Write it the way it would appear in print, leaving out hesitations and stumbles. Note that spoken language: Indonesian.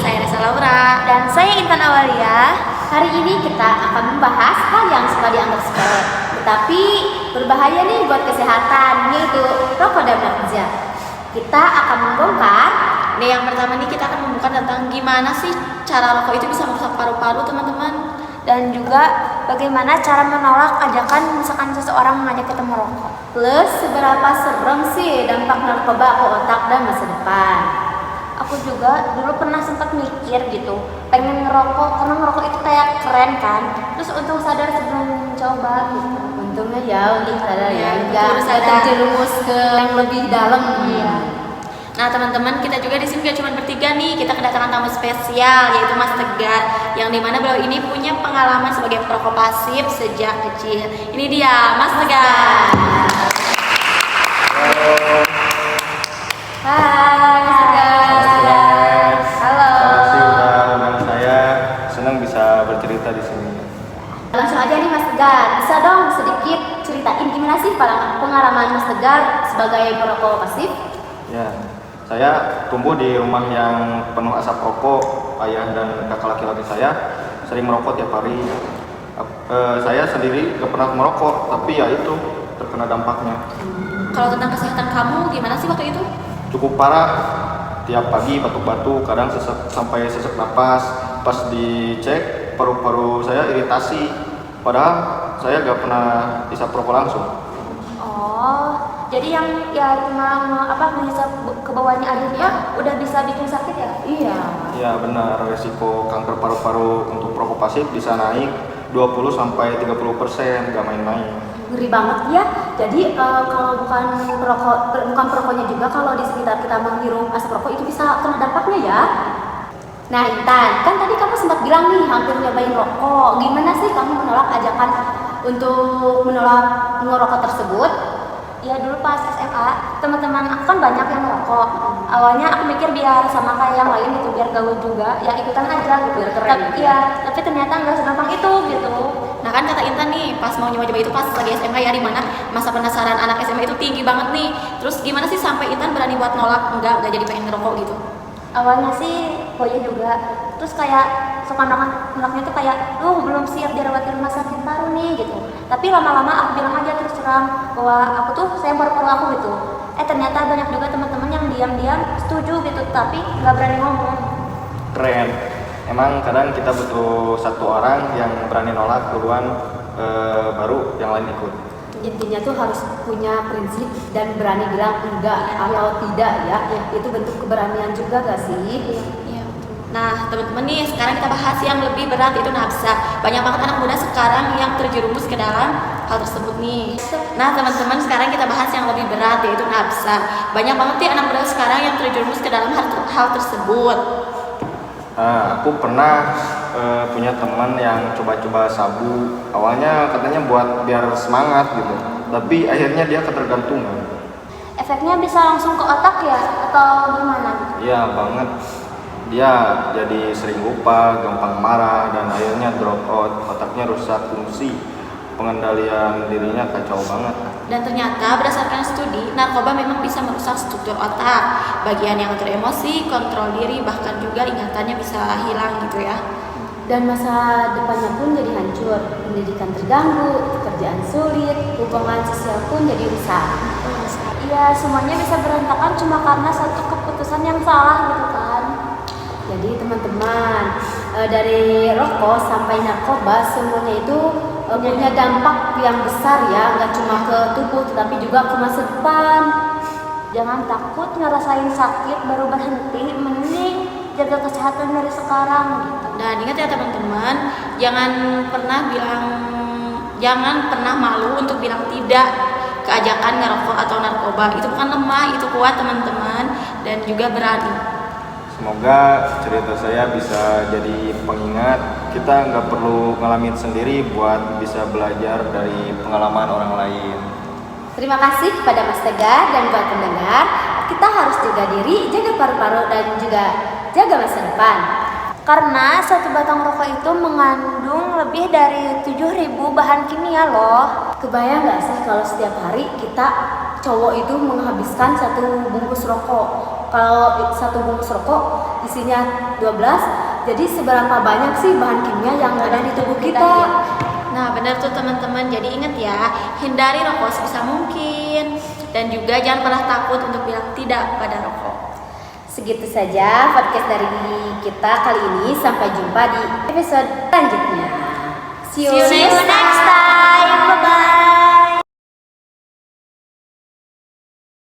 saya Resa Laura. Dan saya Intan Awalia. Hari ini kita akan membahas hal yang suka dianggap sepele, tetapi berbahaya nih buat kesehatan, yaitu rokok dan ganja. Kita akan membongkar. Nih yang pertama nih kita akan membongkar tentang gimana sih cara rokok itu bisa merusak paru-paru teman-teman. Dan juga bagaimana cara menolak ajakan misalkan seseorang mengajak kita merokok. Plus seberapa serem sih dampak narkoba ke otak dan masa depan. Aku juga dulu pernah sempat mikir gitu, pengen ngerokok karena ngerokok itu kayak keren kan. Terus untung sadar sebelum mencoba gitu. Untungnya ya untung sadar ya, enggak terjerumus ke yang lebih dalam. Iya. Nah teman-teman, kita juga di sini gak cuma bertiga nih, kita kedatangan tamu spesial yaitu Mas Tegar, yang dimana beliau ini punya pengalaman sebagai perokok pasif sejak kecil. Ini dia Mas Tegar. Hai Mas Tegar. Halo. Terima kasih udah undang saya. Senang bisa bercerita di sini. Langsung aja nih Mas Tegar, bisa dong sedikit ceritain gimana sih pengalaman Mas Tegar sebagai perokok pasif? Ya, saya tumbuh di rumah yang penuh asap rokok. Ayah dan kakak laki-laki saya sering merokok tiap hari. Saya sendiri gak pernah merokok, tapi ya itu terkena dampaknya. Kalau tentang kesehatan kamu gimana sih waktu itu? Cukup parah. Tiap pagi batuk-batuk, kadang sampai sesak napas. Pas dicek, paru-paru saya iritasi. Padahal saya gak pernah isap rokok langsung. Oh, jadi yang ya cuma menghisap ke bawahnya aja ya udah bisa bikin sakit ya? Iya. Ya benar, resiko kanker paru-paru untuk perokok pasif bisa naik 20-30%, gak main-main. Ngeri banget ya. Jadi kalau bukan perokoknya juga, kalau di sekitar kita menghirup asap rokok itu bisa kena dampaknya ya. Nah Intan, kan tadi kamu sempat bilang nih hampir nyobain rokok. Gimana sih kamu menolak ajakan untuk menolak ngerokok tersebut? Ya dulu pas SMA, teman-teman aku kan banyak yang merokok. Awalnya aku mikir biar sama kayak yang lain gitu, biar gaul juga, ya ikutan aja gitu. Biar keren gitu. Iya, tapi ternyata nggak segampang itu gitu. Nah kan kata Intan nih, pas mau nyoba-nyoba itu pas lagi SMA ya, dimana masa penasaran anak SMA itu tinggi banget nih. Terus gimana sih sampai Intan berani buat nolak, enggak jadi pengen ngerokok gitu? Awalnya sih Boya juga, terus kayak suka nolaknya tuh kayak, belum siap dirawat di rumah sakit baru nih gitu. Tapi lama-lama aku bilang aja terus terang bahwa aku tuh sayang paru-paru aku gitu. Ternyata banyak juga teman-teman yang diam-diam setuju gitu, tapi nggak berani ngomong. Keren. Emang kadang kita butuh satu orang yang berani nolak duluan, baru yang lain ikut. Intinya tuh harus punya prinsip dan berani bilang enggak atau tidak ya. Itu bentuk keberanian juga gak sih? Iya. Nah teman-teman nih, sekarang kita bahas yang lebih berat, itu nafsa. Banyak banget anak muda sekarang yang terjerumus ke dalam hal tersebut nih. Nah teman-teman, sekarang kita bahas yang lebih berat, yaitu nafsa. Banyak banget nih anak muda sekarang yang terjerumus ke dalam hal tersebut. Aku pernah punya teman yang coba-coba sabu. Awalnya katanya buat biar semangat gitu, tapi akhirnya dia ketergantungan. Efeknya bisa langsung ke otak ya atau gimana? Iya banget. Dia jadi sering lupa, gampang marah, dan akhirnya drop out. Otaknya rusak fungsi, pengendalian dirinya kacau banget. Dan ternyata berdasarkan studi, narkoba memang bisa merusak struktur otak, bagian yang atur emosi, kontrol diri, bahkan juga ingatannya bisa hilang gitu ya. Dan masa depannya pun jadi hancur, pendidikan terganggu, pekerjaan sulit, hubungan sosial pun jadi rusak. Iya, semuanya bisa berantakan cuma karena satu keputusan yang salah gitu kan. Jadi teman-teman, dari rokok sampai narkoba semuanya itu punya dampak yang besar ya, nggak cuma ke tubuh tetapi juga ke masa depan. Jangan takut ngerasain sakit baru berhenti, mending jaga kesehatan dari sekarang gitu. Dan ingat ya teman-teman, jangan pernah malu untuk bilang tidak ke ajakan ngerokok atau narkoba. Itu bukan lemah, itu kuat teman-teman, dan juga berani. Semoga cerita saya bisa jadi pengingat. Kita nggak perlu ngalamin sendiri buat bisa belajar dari pengalaman orang lain. Terima kasih kepada Mas Tegar dan buat pendengar. Kita harus jaga diri, jaga paru-paru, dan juga jaga masa depan. Karena satu batang rokok itu mengandung lebih dari 7.000 bahan kimia loh. Kebayang gak sih kalau setiap hari kita cowok itu menghabiskan satu bungkus rokok. Kalau satu bungkus rokok isinya 12, jadi seberapa banyak sih bahan kimia yang ada di tubuh kita? Nah, benar tuh teman-teman. Jadi ingat ya, hindari rokok sebisa mungkin. Dan juga jangan pernah takut untuk bilang tidak pada rokok. Segitu saja podcast dari kita kali ini. Sampai jumpa di episode selanjutnya. See you next time. Bye-bye.